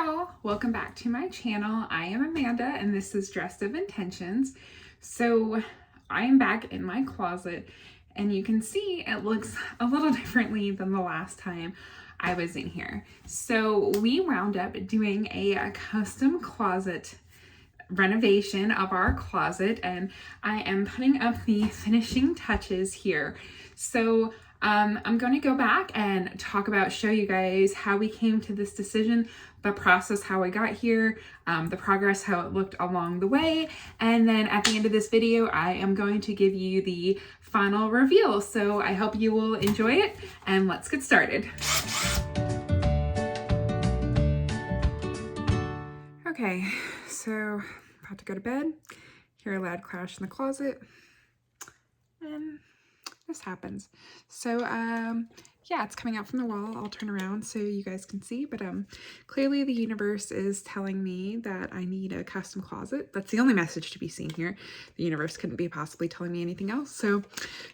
y'all, welcome back to my channel. I am Amanda and this is Dressed of Intentions. So I am back in my closet and you can see it looks a little differently than the last time I was in here. So we wound up doing a custom closet renovation of our closet and I am putting up the finishing touches here. So I'm going to go back and show you guys how we came to this decision, the process, how I got here, the progress, how it looked along the way. And then at the end of this video, I am going to give you the final reveal. So I hope you will enjoy it and let's get started. Okay, so about to go to bed, hear a loud crash in the closet, and this happens. So yeah, it's coming out from the wall. I'll turn around so you guys can see, but clearly the universe is telling me that I need a custom closet. That's the only message to be seen here. The universe couldn't be possibly telling me anything else. So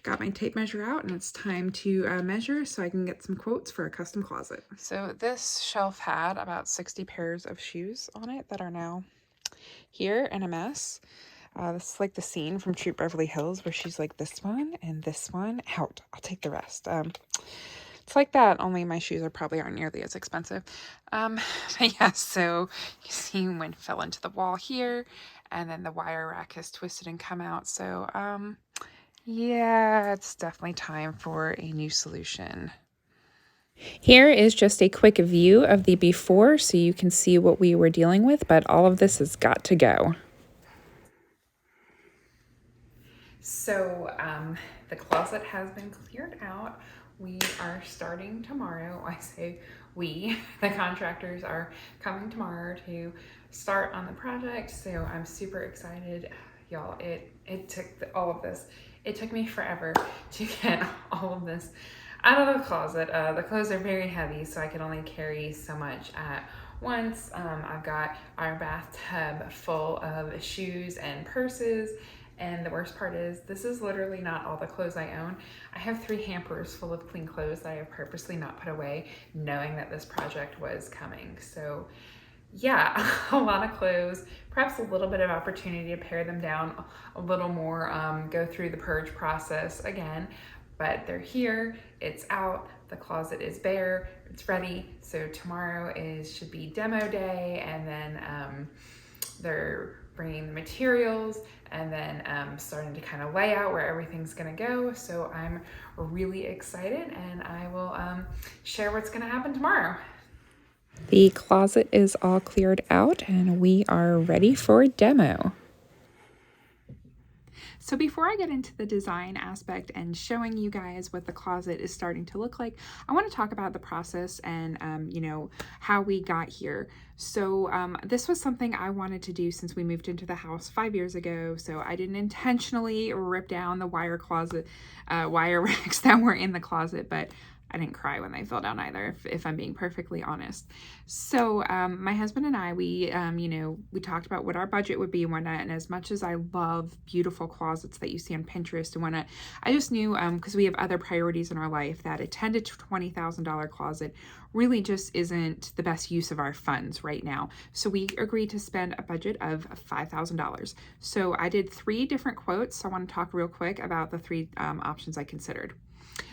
got my tape measure out and it's time to measure so I can get some quotes for a custom closet. So this shelf had about 60 pairs of shoes on it that are now here in a mess. This is like the scene from Troop Beverly Hills where she's like, this one and this one out. I'll take the rest. It's like that, only my shoes aren't nearly as expensive. But yeah, so you see one fell into the wall here, and then the wire rack has twisted and come out. So yeah, it's definitely time for a new solution. Here is just a quick view of the before so you can see what we were dealing with, but all of this has got to go. So the closet has been cleared out. We are starting tomorrow. I say we, the contractors are coming tomorrow to start on the project. So I'm super excited. Y'all, it took all of this. It took me forever to get all of this out of the closet. The clothes are very heavy, so I can only carry so much at once. I've got our bathtub full of shoes and purses. And the worst part is, this is literally not all the clothes I own. I have 3 hampers full of clean clothes that I have purposely not put away, knowing that this project was coming. So yeah, a lot of clothes, perhaps a little bit of opportunity to pare them down a little more, go through the purge process again, but they're here, it's out, the closet is bare, it's ready. So tomorrow should be demo day, and then they're bringing the materials and then starting to kind of lay out where everything's gonna go. So I'm really excited and I will share what's gonna happen tomorrow. The closet is all cleared out and we are ready for a demo. So before I get into the design aspect and showing you guys what the closet is starting to look like, I want to talk about the process and, you know, how we got here. So this was something I wanted to do since we moved into the house 5 years ago. So I didn't intentionally rip down the wire racks that were in the closet, but I didn't cry when they fell down either, if I'm being perfectly honest. So my husband and I, we talked about what our budget would be and whatnot. And as much as I love beautiful closets that you see on Pinterest and whatnot, I just knew, because we have other priorities in our life, that a $10,000 to $20,000 closet really just isn't the best use of our funds right now. So we agreed to spend a budget of $5,000. So I did 3 different quotes. So I want to talk real quick about the 3 options I considered.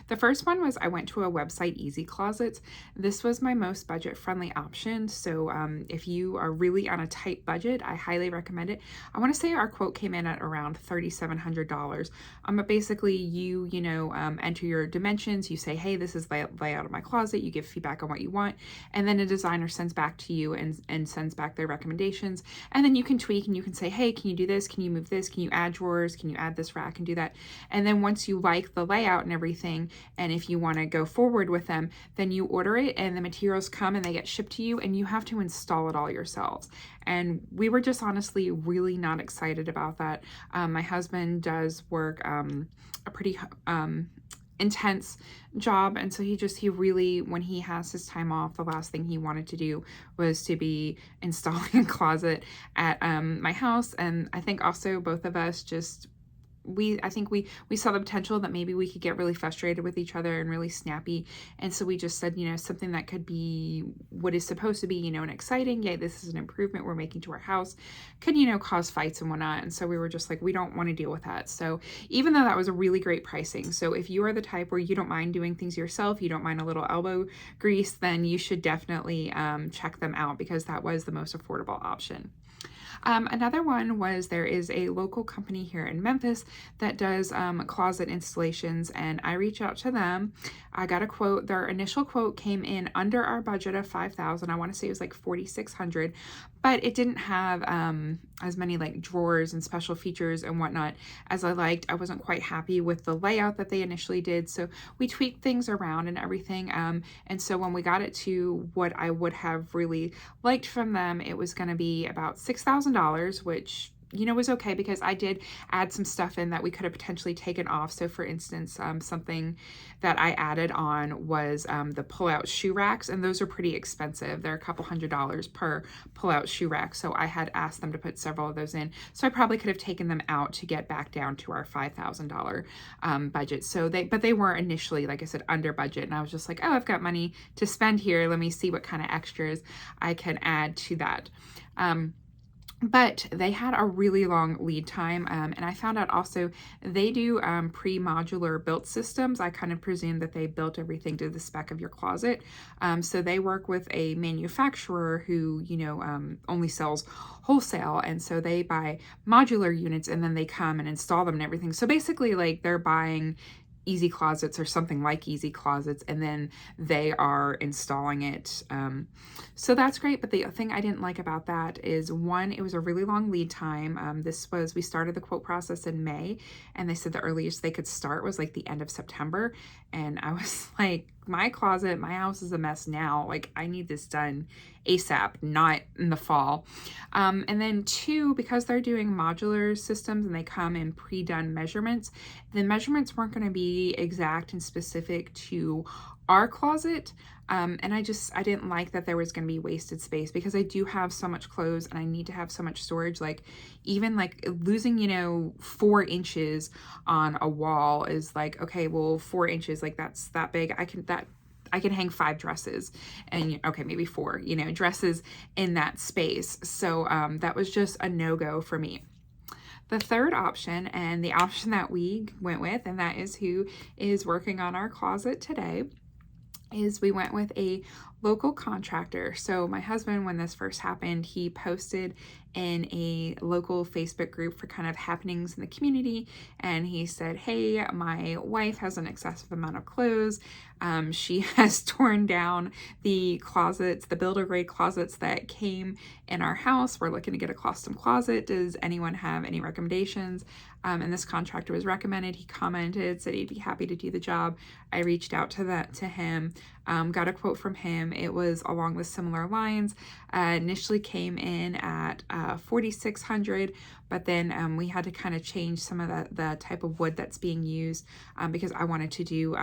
The first one was I went to a website, Easy Closets. This was my most budget-friendly option. So if you are really on a tight budget, I highly recommend it. I want to say our quote came in at around $3,700. But basically you enter your dimensions. You say, hey, this is layout of my closet. You give feedback on what you want. And then a designer sends back to you and sends back their recommendations. And then you can tweak and you can say, hey, can you do this? Can you move this? Can you add drawers? Can you add this rack and do that? And then once you like the layout and everything, and if you want to go forward with them, then you order it and the materials come and they get shipped to you and you have to install it all yourselves. And we were just honestly really not excited about that. My husband does work a pretty intense job, and so he really, when he has his time off, the last thing he wanted to do was to be installing a closet at my house. And I think also both of us just I think we saw the potential that maybe we could get really frustrated with each other and really snappy. And so we just said, you know, something that could be what is supposed to be, you know, an exciting, yeah, this is an improvement we're making to our house, could, you know, cause fights and whatnot. And so we were just like, we don't want to deal with that. So even though that was a really great pricing, so if you are the type where you don't mind doing things yourself, you don't mind a little elbow grease, then you should definitely check them out, because that was the most affordable option. Another one was, there is a local company here in Memphis that does closet installations, and I reached out to them. I got a quote. Their initial quote came in under our budget of $5,000. I want to say it was like $4,600, but it didn't have as many like drawers and special features and whatnot as I liked. I wasn't quite happy with the layout that they initially did, so we tweaked things around and everything. And so when we got it to what I would have really liked from them, it was going to be about $6,000, which, you know, was okay, because I did add some stuff in that we could have potentially taken off. So for instance, something that I added on was the pull-out shoe racks, and those are pretty expensive. They're a couple $100s per pull-out shoe rack. So I had asked them to put several of those in. So I probably could have taken them out to get back down to our $5,000 budget. So but they were initially, like I said, under budget. And I was just like, oh, I've got money to spend here. Let me see what kind of extras I can add to that. But they had a really long lead time, and I found out also they do pre-modular built systems. I kind of presume that they built everything to the spec of your closet. So they work with a manufacturer who, you know, only sells wholesale, and so they buy modular units and then they come and install them and everything. So basically, like, they're buying Easy Closets or something like Easy Closets, and then they are installing it. So that's great. But the thing I didn't like about that is, one, it was a really long lead time. We started the quote process in May, and they said the earliest they could start was like the end of September. And I was like, my closet, my house is a mess now. Like, I need this done ASAP, not in the fall. And then two, because they're doing modular systems and they come in pre-done measurements, the measurements weren't going to be exact and specific to our closet. And I didn't like that there was going to be wasted space, because I do have so much clothes and I need to have so much storage. Like, even like losing, you know, 4 inches on a wall is like, okay, well, 4 inches, like that's that big. I can hang 5 dresses, and okay, maybe 4, you know, dresses in that space. So that was just a no-go for me. The third option, and the option that we went with, and that is who is working on our closet today, is we went with a local contractor. So my husband, when this first happened, he posted in a local Facebook group for kind of happenings in the community, and he said, hey, my wife has an excessive amount of clothes. She has torn down the closets, the builder grade closets that came in our house. We're looking to get a custom closet. Does anyone have any recommendations? And this contractor was recommended. He commented, said he'd be happy to do the job. I reached out to him, got a quote from him. It was along the similar lines. Initially came in at $4,600, but then we had to kind of change some of the type of wood that's being used, because I wanted to do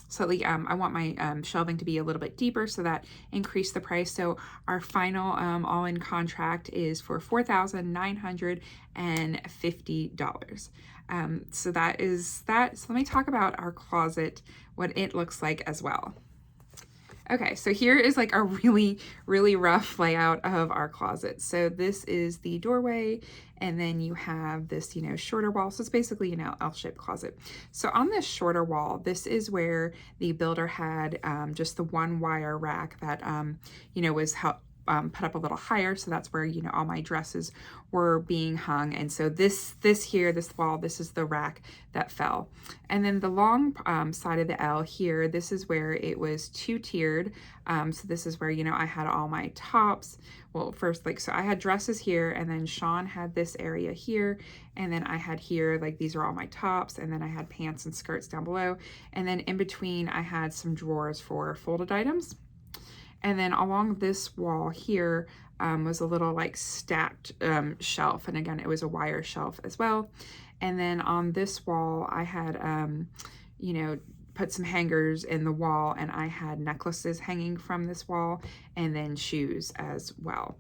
slightly, I want my shelving to be a little bit deeper, so that increased the price. So our final all-in contract is for $4,950. So that is that. So let me talk about our closet, what it looks like as well. Okay, so here is like a really, really rough layout of our closet. So this is the doorway, and then you have this, you know, shorter wall. So it's basically, you know, L-shaped closet. So on this shorter wall, this is where the builder had just the one wire rack that, you know, was put up a little higher. So that's where, you know, all my dresses were being hung. And so this wall, this is the rack that fell. And then the long side of the L here, this is where it was 2-tiered. So this is where, you know, I had all my tops. Well, first, like, so I had dresses here, and then Sean had this area here, and then I had here, like, these are all my tops, and then I had pants and skirts down below. And then in between, I had some drawers for folded items. And then along this wall here was a little like stacked shelf. And again, it was a wire shelf as well. And then on this wall, I had, you know, put some hangers in the wall, and I had necklaces hanging from this wall, and then shoes as well.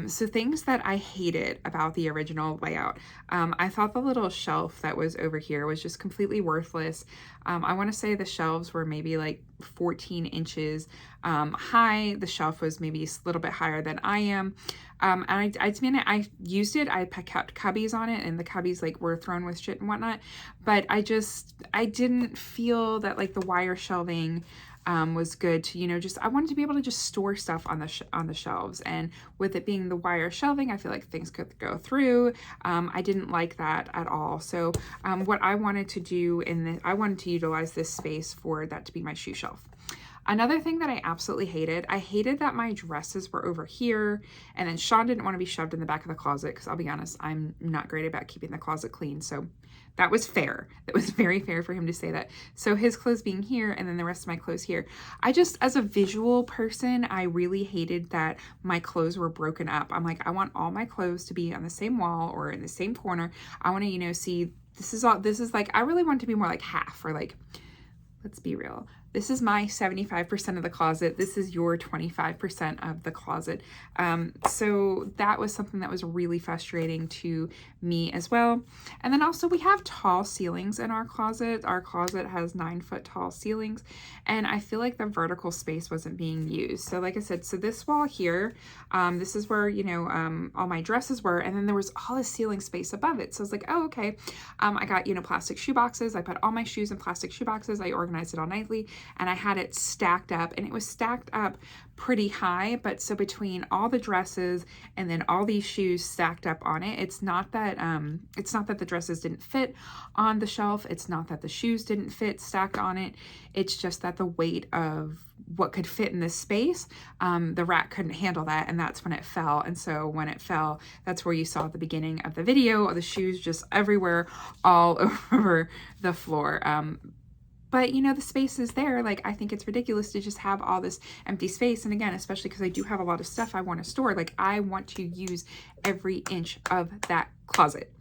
So things that I hated about the original layout. I thought the little shelf that was over here was just completely worthless. I want to say the shelves were maybe like 14 inches high. The shelf was maybe a little bit higher than I am. And I used it. I kept cubbies on it, and the cubbies like were thrown with shit and whatnot. But I didn't feel that like the wire shelving was good to, you know, just, I wanted to be able to just store stuff on the shelves. And with it being the wire shelving, I feel like things could go through. I didn't like that at all. So what I wanted to do I wanted to utilize this space for that to be my shoe shelf. Another thing that I absolutely hated, I hated that my dresses were over here, and then Sean didn't want to be shoved in the back of the closet, because I'll be honest, I'm not great about keeping the closet clean, so that was fair. It was very fair for him to say that. So his clothes being here, and then the rest of my clothes here. I just, as a visual person, I really hated that my clothes were broken up. I'm like, I want all my clothes to be on the same wall or in the same corner. I want to, you know, see, this is like, I really want it to be more like half, or like, let's be real. This is my 75% of the closet. This is your 25% of the closet. So that was something that was really frustrating to me as well. And then also we have tall ceilings in our closet. Our closet has 9-foot tall ceilings, and I feel like the vertical space wasn't being used. So like I said, so this wall here, this is where, you know, all my dresses were, and then there was all this ceiling space above it. So I was like, oh, okay. I got, you know, plastic shoe boxes. I put all my shoes in plastic shoe boxes. I organized it all nicely, and I had it stacked up, and it was stacked up pretty high. But so between all the dresses and then all these shoes stacked up on it, it's not that the dresses didn't fit on the shelf. It's not that the shoes didn't fit stacked on it. It's just that the weight of what could fit in this space, the rack couldn't handle that, and that's when it fell. And so when it fell, that's where you saw at the beginning of the video, the shoes just everywhere, all over the floor. But you know, the space is there. Like, I think it's ridiculous to just have all this empty space. And again, especially because I do have a lot of stuff I want to store, like I want to use every inch of that closet.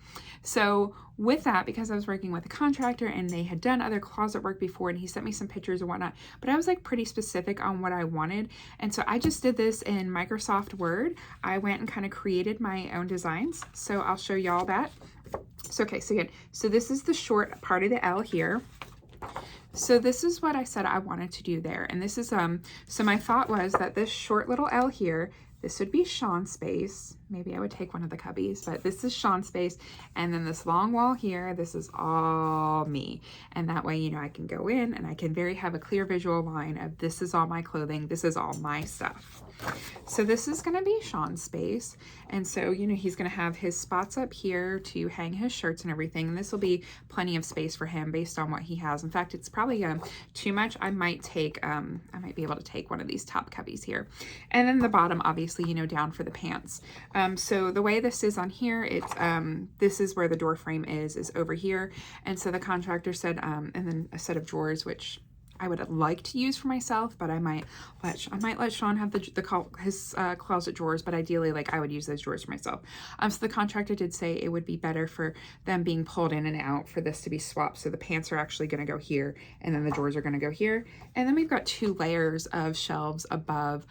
So with that, because I was working with a contractor and they had done other closet work before, and he sent me some pictures and whatnot, but I was like pretty specific on what I wanted. And so I just did this in Microsoft Word. I went and kind of created my own designs. So I'll show y'all that. So, okay, so again, so this is the short part of the L here. So this is what I said I wanted to do there. And this is, so my thought was that this short little L here, this would be Sean's space. Maybe I would take one of the cubbies, but this is Sean's space. And then this long wall here, this is all me. And that way, you know, I can go in and I can have a clear visual line of this is all my clothing. This is all my stuff. So this is going to be Sean's space. And so, you know, he's going to have his spots up here to hang his shirts and everything. And this will be plenty of space for him based on what he has. In fact, it's probably too much. I might be able to take one of these top cubbies here. And then the bottom, obviously, you know, down for the pants. So the way this is on here, it's, this is where the door frame is over here. And so the contractor said, and then a set of drawers, which I would like to use for myself, but I might let Sean have his closet drawers, but ideally, like, I would use those drawers for myself. So the contractor did say it would be better for them being pulled in and out for this to be swapped. So the pants are actually going to go here, and then the drawers are going to go here. And then we've got 2 layers of shelves above.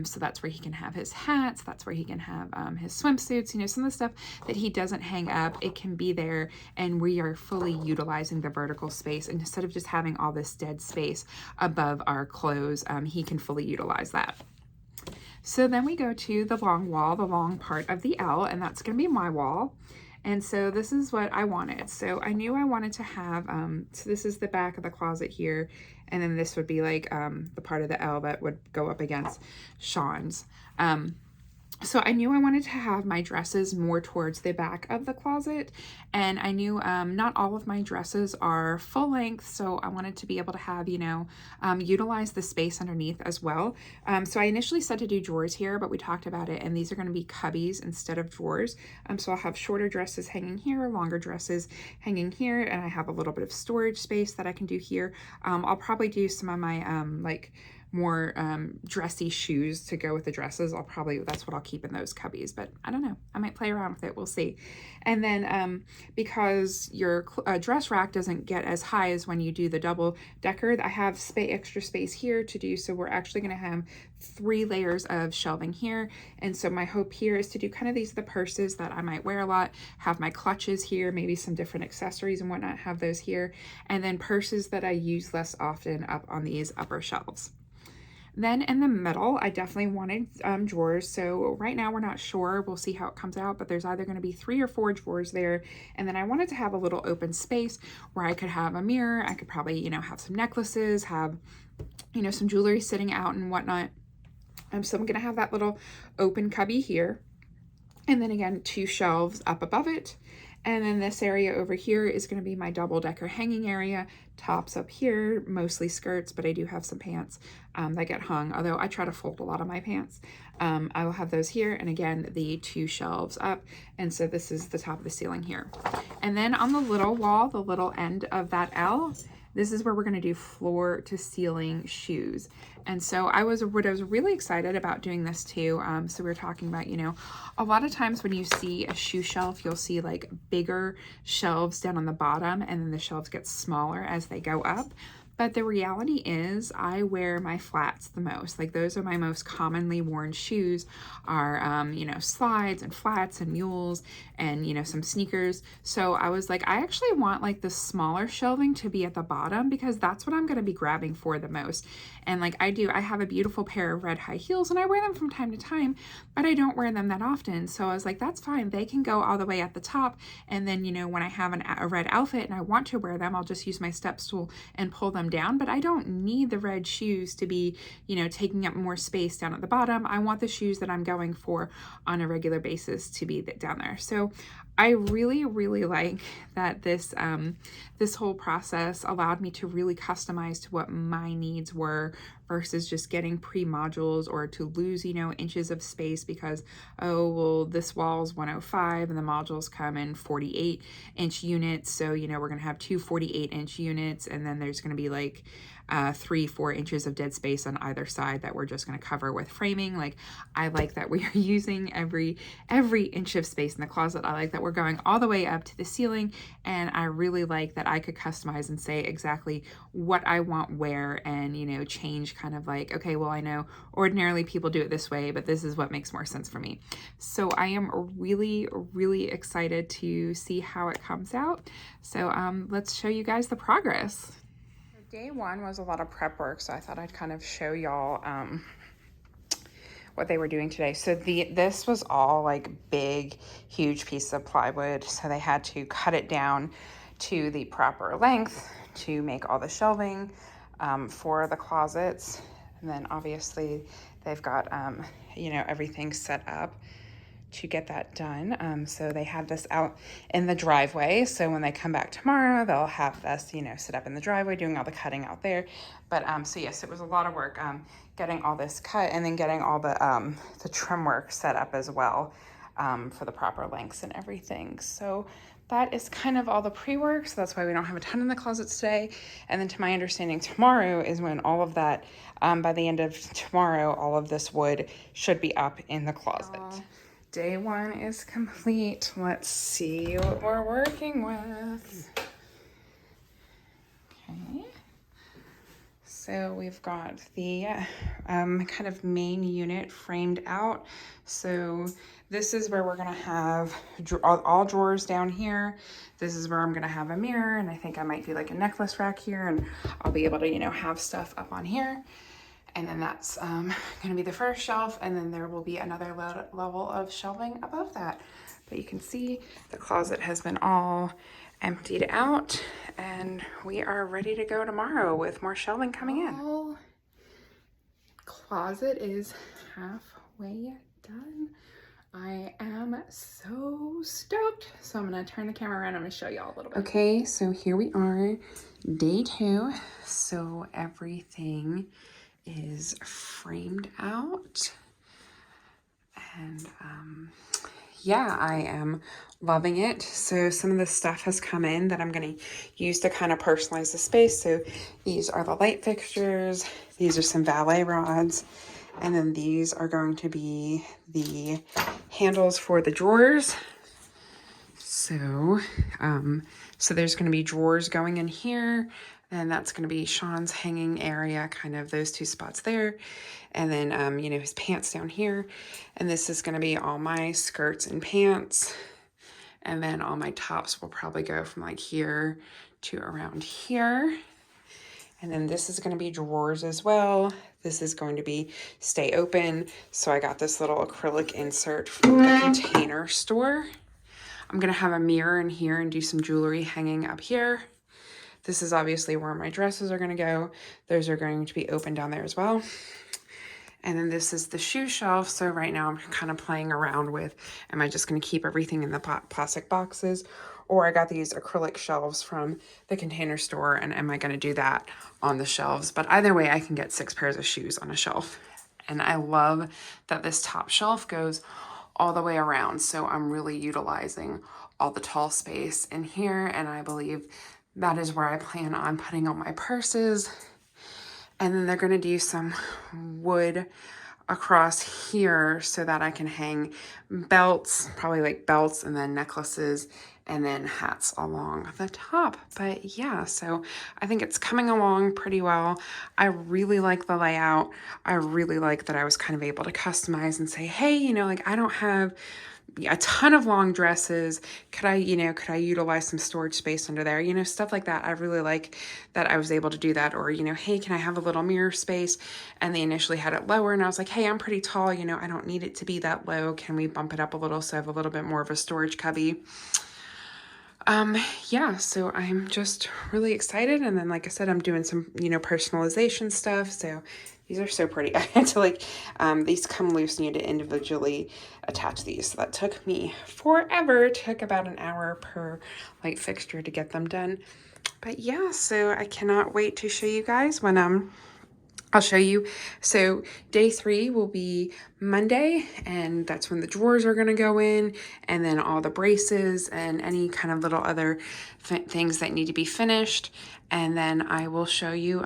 So that's where he can have his hats. That's where he can have his swimsuits, you know, some of the stuff that he doesn't hang up, it can be there. And we are fully utilizing the vertical space. And instead of just having all this dead space above our clothes, he can fully utilize that. So then we go to the long wall, the long part of the L, and that's going to be my wall. And so this is what I wanted. So I knew I wanted to have, so this is the back of the closet here. And then this would be like the part of the L that would go up against Sean's. So I knew I wanted to have my dresses more towards the back of the closet, and I knew not all of my dresses are full length, so I wanted to be able to have, you know, utilize the space underneath as well. So I initially said to do drawers here, but we talked about it, and these are going to be cubbies instead of drawers. So I'll have shorter dresses hanging here, longer dresses hanging here, and I have a little bit of storage space that I can do here. I'll probably do some of my more dressy shoes to go with the dresses, that's what I'll keep in those cubbies, but I don't know. I might play around with it. We'll see. And then because your dress rack doesn't get as high as when you do the double decker, I have extra space here to do. So we're actually going to have 3 layers of shelving here. And so my hope here is to do kind of these are the purses that I might wear a lot, have my clutches here, maybe some different accessories and whatnot, have those here. And then purses that I use less often up on these upper shelves. Then in the middle, I definitely wanted drawers. So right now we're not sure. We'll see how it comes out, but there's either going to be 3 or 4 drawers there. And then I wanted to have a little open space where I could have a mirror. I could probably, you know, have some necklaces, have, you know, some jewelry sitting out and whatnot. So I'm going to have that little open cubby here. And then again, 2 shelves up above it. And then this area over here is going to be my double decker hanging area. Tops up here, mostly skirts, but I do have some pants that get hung, although I try to fold a lot of my pants. I will have those here, and again, the 2 shelves up. And so this is the top of the ceiling here. And then on the little wall, the little end of that L, this is where we're going to do floor to ceiling shoes. And so I was really excited about doing this too. So we were talking about, you know, a lot of times when you see a shoe shelf, you'll see like bigger shelves down on the bottom, and then the shelves get smaller as they go up. But the reality is I wear my flats the most. Like those are my most commonly worn shoes are, you know, slides and flats and mules and, you know, some sneakers. So I was like, I actually want like the smaller shelving to be at the bottom because that's what I'm going to be grabbing for the most. And like I have a beautiful pair of red high heels and I wear them from time to time, but I don't wear them that often. So I was like, that's fine. They can go all the way at the top. And then, you know, when I have a red outfit and I want to wear them, I'll just use my step stool and pull them down, but I don't need the red shoes to be, you know, taking up more space down at the bottom. I want the shoes that I'm going for on a regular basis to be down there. So I really, really like that this whole process allowed me to really customize to what my needs were versus just getting pre-modules or to lose, you know, inches of space because, oh, well, this wall is 105 and the modules come in 48-inch units. So, you know, we're going to have 2 48-inch units and then there's going to be like 3-4 inches of dead space on either side that we're just going to cover with framing. Like I like that we are using every inch of space in the closet. I like that we're going all the way up to the ceiling, and I really like that I could customize and say exactly what I want where and, you know, change kind of like, okay, well, I know ordinarily people do it this way, but this is what makes more sense for me. So I am really, really excited to see how it comes out. So let's show you guys the progress. Day 1 was a lot of prep work, so I thought I'd kind of show y'all what they were doing today. So this was all like big, huge pieces of plywood, so they had to cut it down to the proper length to make all the shelving for the closets. And then obviously they've got, you know, everything set up to get that done. So they have this out in the driveway. So when they come back tomorrow, they'll have this, you know, set up in the driveway, doing all the cutting out there. But so yes, it was a lot of work getting all this cut and then getting all the trim work set up as well for the proper lengths and everything. So that is kind of all the pre-work. So that's why we don't have a ton in the closets today. And then to my understanding, tomorrow is when all of that, by the end of tomorrow, all of this wood should be up in the closet. Day 1 is complete. Let's see what we're working with. Okay. So we've got the kind of main unit framed out. So this is where we're gonna have all drawers down here. This is where I'm gonna have a mirror, and I think I might do like a necklace rack here, and I'll be able to, you know, have stuff up on here. And then that's gonna be the first shelf, and then there will be another level of shelving above that. But you can see the closet has been all emptied out, and we are ready to go tomorrow with more shelving coming in. Closet is halfway done. I am so stoked. So I'm gonna turn the camera around. I'm gonna show y'all a little bit. Okay, so here we are, day 2. So everything is framed out, and yeah, I am loving it. So some of the stuff has come in that I'm going to use to kind of personalize the space. So these are the light fixtures. These are some valet rods. And then these are going to be the handles for the drawers. So, so there's going to be drawers going in here, and that's going to be Sean's hanging area, kind of those two spots there. And then, you know, his pants down here. And this is going to be all my skirts and pants. And then all my tops will probably go from like here to around here. And then this is going to be drawers as well. This is going to be stay open. So I got this little acrylic insert from the Container Store. I'm going to have a mirror in here and do some jewelry hanging up here. This is obviously where my dresses are going to go. Those are going to be open down there as well. And then this is the shoe shelf. So right now I'm kind of playing around with, am I just going to keep everything in the plastic boxes? Or I got these acrylic shelves from the Container Store, and am I going to do that on the shelves? But either way, I can get 6 pairs of shoes on a shelf. And I love that this top shelf goes all the way around. So I'm really utilizing all the tall space in here. And I believe that is where I plan on putting all my purses. And then they're going to do some wood across here so that I can hang belts, probably like belts, and then necklaces, and then hats along the top. But yeah, so I think it's coming along pretty well. I really like the layout. I really like that I was kind of able to customize and say, hey, you know, like I don't have a ton of long dresses. Could I utilize some storage space under there? You know, stuff like that. I really like that I was able to do that. Or, you know, hey, can I have a little mirror space? And they initially had it lower, and I was like, hey, I'm pretty tall. You know, I don't need it to be that low. Can we bump it up a little so I have a little bit more of a storage cubby? Yeah, so I'm just really excited. And then, like I said, I'm doing some, you know, personalization stuff. So these are so pretty. I had to like, these come loose and you had to individually attach these. So that took me forever. It took about an hour per light fixture to get them done. But yeah, so I cannot wait to show you guys when, I'll show you. So day 3 will be Monday, and that's when the drawers are going to go in, and then all the braces and any kind of little other things that need to be finished. And then I will show you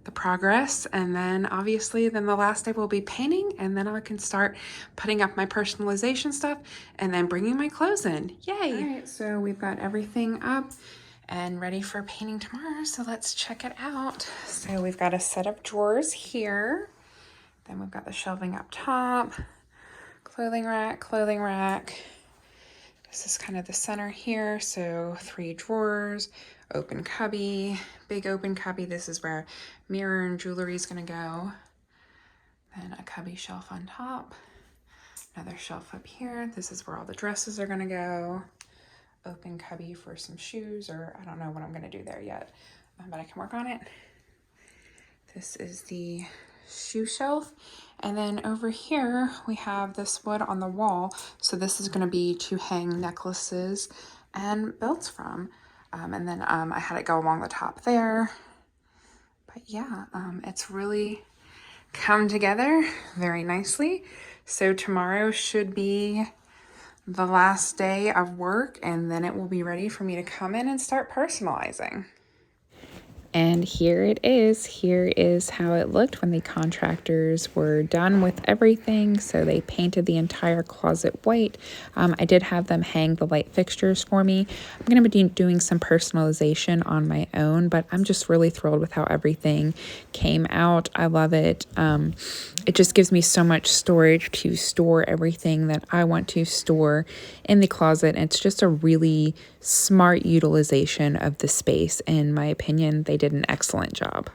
the progress, and then obviously then the last day will be painting, and then I can start putting up my personalization stuff and then bringing my clothes in. Yay! All right, so we've got everything up and ready for painting tomorrow, so let's check it out. So we've got a set of drawers here, then we've got the shelving up top, clothing rack. This is kind of the center here, so 3 drawers, open cubby, big open cubby. This is where mirror and jewelry is going to go. Then a cubby shelf on top, another shelf up here. This is where all the dresses are going to go. Open cubby for some shoes, or I don't know what I'm going to do there yet, but I can work on it. This is the shoe shelf. And then over here we have this wood on the wall. So this is going to be to hang necklaces and belts from. And then I had it go along the top there. But yeah, it's really come together very nicely. So tomorrow should be the last day of work, and then it will be ready for me to come in and start personalizing. And here it is. Here is how it looked when the contractors were done with everything. So they painted the entire closet white. I did have them hang the light fixtures for me. I'm going to be doing some personalization on my own, but I'm just really thrilled with how everything came out. I love it. It just gives me so much storage to store everything that I want to store in the closet. It's just a really smart utilization of the space. In my opinion, they did an excellent job.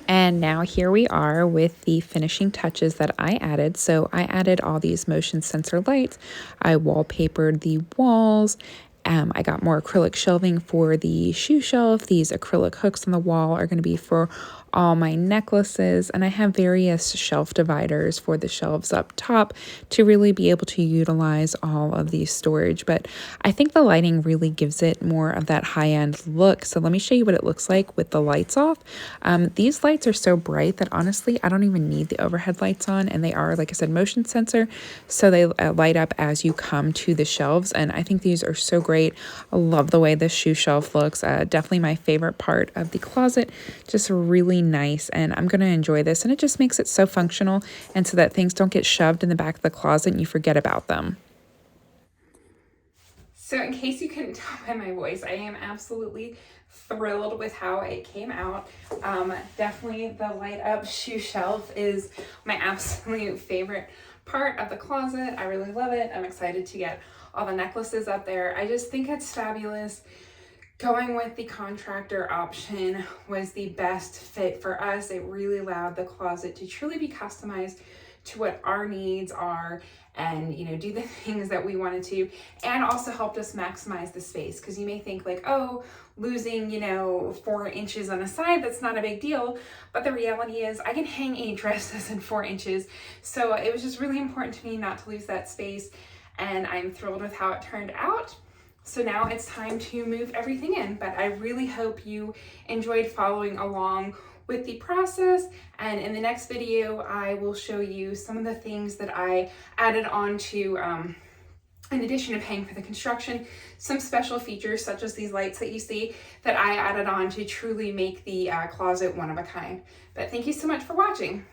And now here we are with the finishing touches that I added. So I added all these motion sensor lights. I wallpapered the walls. I got more acrylic shelving for the shoe shelf. These acrylic hooks on the wall are going to be for all my necklaces, and I have various shelf dividers for the shelves up top to really be able to utilize all of these storage. But I think the lighting really gives it more of that high-end look. So let me show you what it looks like with the lights off. These lights are so bright that honestly I don't even need the overhead lights on, and they are, like I said, motion sensor, so they light up as you come to the shelves. And I think these are so great. I love the way this shoe shelf looks. Definitely my favorite part of the closet. Just really nice, and I'm going to enjoy this, and it just makes it so functional and so that things don't get shoved in the back of the closet and you forget about them. So in case you couldn't tell by my voice, I am absolutely thrilled with how it came out. Definitely the light up shoe shelf is my absolute favorite part of the closet. I really love it. I'm excited to get all the necklaces up there. I just think it's fabulous. Going with the contractor option was the best fit for us. It really allowed the closet to truly be customized to what our needs are, and do the things that we wanted to, and also helped us maximize the space. Because you may think like, oh, losing 4 inches on a side, that's not a big deal, but the reality is I can hang 8 dresses in 4 inches. So it was just really important to me not to lose that space, and I'm thrilled with how it turned out. So now it's time to move everything in, but I really hope you enjoyed following along with the process. And in the next video, I will show you some of the things that I added on to, in addition to paying for the construction, some special features such as these lights that you see that I added on to truly make the closet one of a kind. But thank you so much for watching.